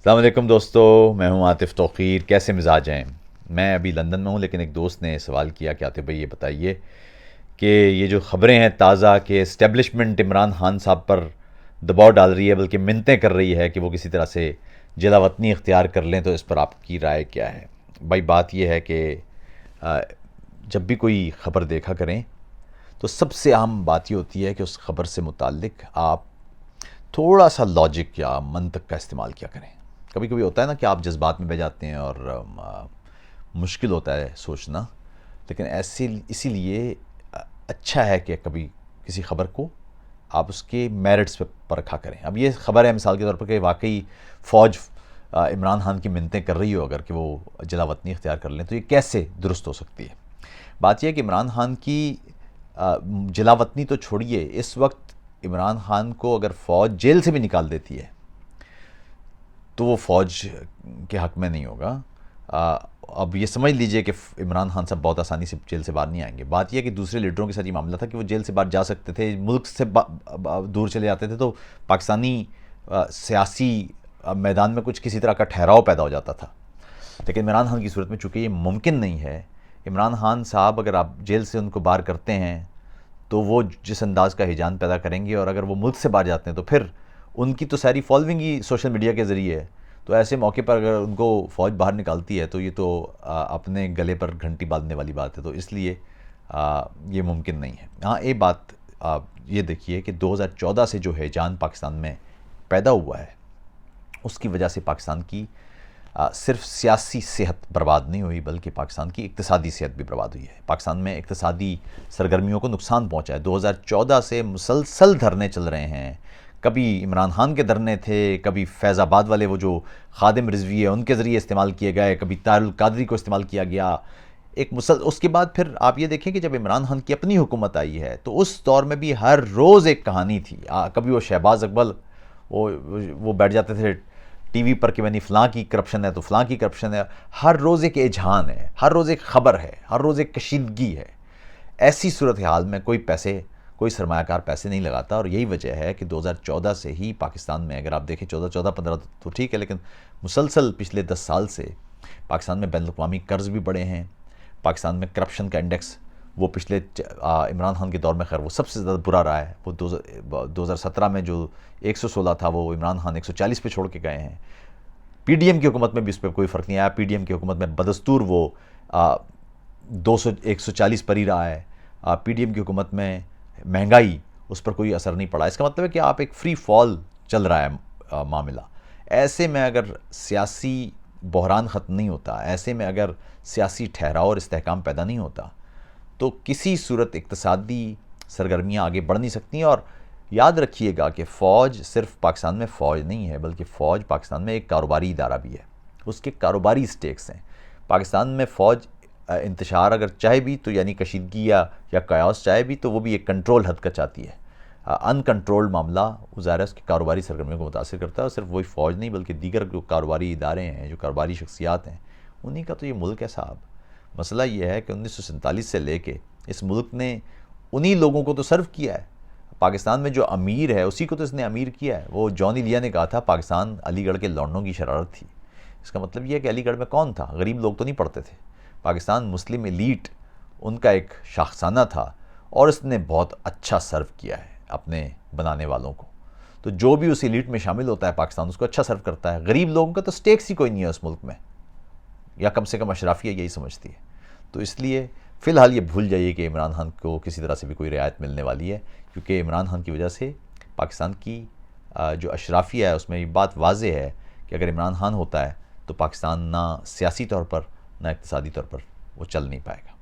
السلام علیکم دوستو، میں ہوں عاطف توقیر۔ کیسے مزاج ہیں؟ میں ابھی لندن میں ہوں، لیکن ایک دوست نے سوال کیا کہ عاطف بھائی یہ بتائیے کہ یہ جو خبریں ہیں تازہ کہ اسٹیبلشمنٹ عمران خان صاحب پر دباؤ ڈال رہی ہے، بلکہ منتیں کر رہی ہے کہ وہ کسی طرح سے جلا وطنی اختیار کر لیں، تو اس پر آپ کی رائے کیا ہے؟ بھائی بات یہ ہے کہ آ، جب بھی کوئی خبر دیکھا کریں تو سب سے اہم بات یہ ہوتی ہے کہ اس خبر سے متعلق آپ تھوڑا سا لاجک یا منطق کا استعمال کیا کریں۔ کبھی کبھی ہوتا ہے نا کہ آپ جذبات میں بہ جاتے ہیں اور مشکل ہوتا ہے سوچنا، لیکن اسی لیے اچھا ہے کہ کبھی کسی خبر کو آپ اس کے میرٹس پہ پرکھا کریں۔ اب یہ خبر ہے مثال کے طور پر کہ واقعی فوج عمران خان کی منتیں کر رہی ہو اگر کہ وہ جلا وطنی اختیار کر لیں، تو یہ کیسے درست ہو سکتی ہے؟ بات یہ ہے کہ عمران خان کی جلا وطنی تو چھوڑیے، اس وقت عمران خان کو اگر فوج جیل سے بھی نکال دیتی ہے تو وہ فوج کے حق میں نہیں ہوگا۔ اب یہ سمجھ لیجئے کہ عمران خان صاحب بہت آسانی سے جیل سے باہر نہیں آئیں گے۔ بات یہ ہے کہ دوسرے لیڈروں کے ساتھ یہ معاملہ تھا کہ وہ جیل سے باہر جا سکتے تھے، ملک سے دور چلے جاتے تھے تو پاکستانی سیاسی میدان میں کچھ کسی طرح کا ٹھہراؤ پیدا ہو جاتا تھا، لیکن عمران خان کی صورت میں چونکہ یہ ممکن نہیں ہے۔ عمران خان صاحب اگر آپ جیل سے ان کو باہر کرتے ہیں تو وہ جس انداز کا ہیجان پیدا کریں گے، اور اگر وہ ملک سے باہر جاتے ہیں تو پھر ان کی تو ساری فالوئنگ ہی سوشل میڈیا کے ذریعے ہے، تو ایسے موقع پر اگر ان کو فوج باہر نکالتی ہے تو یہ تو اپنے گلے پر گھنٹی باندھنے والی بات ہے، تو اس لیے یہ ممکن نہیں ہے۔ ہاں ایک بات آپ یہ دیکھیے کہ 2014 سے جو ہیجان پاکستان میں پیدا ہوا ہے، اس کی وجہ سے پاکستان کی صرف سیاسی صحت برباد نہیں ہوئی، بلکہ پاکستان کی اقتصادی صحت بھی برباد ہوئی ہے۔ پاکستان میں اقتصادی سرگرمیوں کو نقصان پہنچا ہے۔ 2014 سے مسلسل دھرنے چل رہے ہیں، کبھی عمران خان کے دھرنے تھے، کبھی فیض آباد والے وہ جو خادم رضوی ہے ان کے ذریعے استعمال کیے گئے، کبھی طاہر القادری کو استعمال کیا گیا۔ اس کے بعد پھر آپ یہ دیکھیں کہ جب عمران خان کی اپنی حکومت آئی ہے تو اس دور میں بھی ہر روز ایک کہانی تھی۔ کبھی وہ شہباز اقبال وہ بیٹھ جاتے تھے ٹی وی پر کہ میں نے فلاں کی کرپشن ہے تو فلاں کی کرپشن ہے۔ ہر روز ایک اجہان ہے، ہر روز ایک خبر ہے، ہر روز ایک کشیدگی ہے۔ ایسی صورتحال میں کوئی سرمایہ کار پیسے نہیں لگاتا، اور یہی وجہ ہے کہ 2014 سے ہی پاکستان میں اگر آپ دیکھیں 15 تو ٹھیک ہے، لیکن مسلسل پچھلے 10 سال سے پاکستان میں بین الاقوامی قرض بھی بڑھے ہیں۔ پاکستان میں کرپشن کا انڈیکس وہ پچھلے عمران خان کے دور میں خیر وہ سب سے زیادہ برا رہا ہے۔ وہ 2017 میں جو 116 تھا وہ عمران خان 140 پہ چھوڑ کے گئے ہیں۔ پی ڈی ایم کی حکومت میں بھی اس پہ کوئی فرق نہیں آیا۔ پی ڈی ایم کی حکومت میں بدستور وہ 140 پر ہی رہا ہے۔ پی ڈی ایم کی حکومت میں مہنگائی اس پر کوئی اثر نہیں پڑا۔ اس کا مطلب ہے کہ آپ ایک فری فال چل رہا ہے معاملہ۔ ایسے میں اگر سیاسی بحران ختم نہیں ہوتا، ایسے میں اگر سیاسی ٹھہراؤ اور استحکام پیدا نہیں ہوتا، تو کسی صورت اقتصادی سرگرمیاں آگے بڑھ نہیں سکتی۔ اور یاد رکھیے گا کہ فوج صرف پاکستان میں فوج نہیں ہے، بلکہ فوج پاکستان میں ایک کاروباری ادارہ بھی ہے، اس کے کاروباری سٹیکس ہیں۔ پاکستان میں فوج انتشار اگر چاہے بھی تو یعنی کشیدگی یا قیاس چاہے بھی تو وہ بھی ایک کنٹرول حد کا چاہتی ہے۔ ان کنٹرولڈ معاملہ ظاہر ہے اس کی کاروباری سرگرمیوں کو متاثر کرتا ہے، اور صرف وہی فوج نہیں بلکہ دیگر جو کاروباری ادارے ہیں، جو کاروباری شخصیات ہیں، انہی کا تو یہ ملک ہے صاحب۔ مسئلہ یہ ہے کہ 1947 سے لے کے اس ملک نے انہی لوگوں کو تو سرو کیا ہے۔ پاکستان میں جو امیر ہے اسی کو تو اس نے امیر کیا ہے۔ وہ جان ایلیا نے کہا تھا پاکستان علی گڑھ کے لونڈوں کی شرارت تھی۔ اس کا مطلب یہ ہے کہ علی گڑھ میں کون تھا؟ غریب لوگ تو نہیں پڑھتے تھے۔ پاکستان مسلم ایلیٹ ان کا ایک شاخسانہ تھا، اور اس نے بہت اچھا سرو کیا ہے اپنے بنانے والوں کو۔ تو جو بھی اس ایلیٹ میں شامل ہوتا ہے پاکستان اس کو اچھا سرو کرتا ہے۔ غریب لوگوں کا تو سٹیکس ہی کوئی نہیں ہے اس ملک میں، یا کم سے کم اشرافیہ یہی سمجھتی ہے۔ تو اس لیے فی الحال یہ بھول جائیے کہ عمران خان کو کسی طرح سے بھی کوئی رعایت ملنے والی ہے، کیونکہ عمران خان کی وجہ سے پاکستان کی جو اشرافیہ ہے اس میں یہ بات واضح ہے کہ اگر عمران خان ہوتا ہے تو پاکستان نہ سیاسی طور پر نہ اقتصادی طور پر وہ چل نہیں پائے گا۔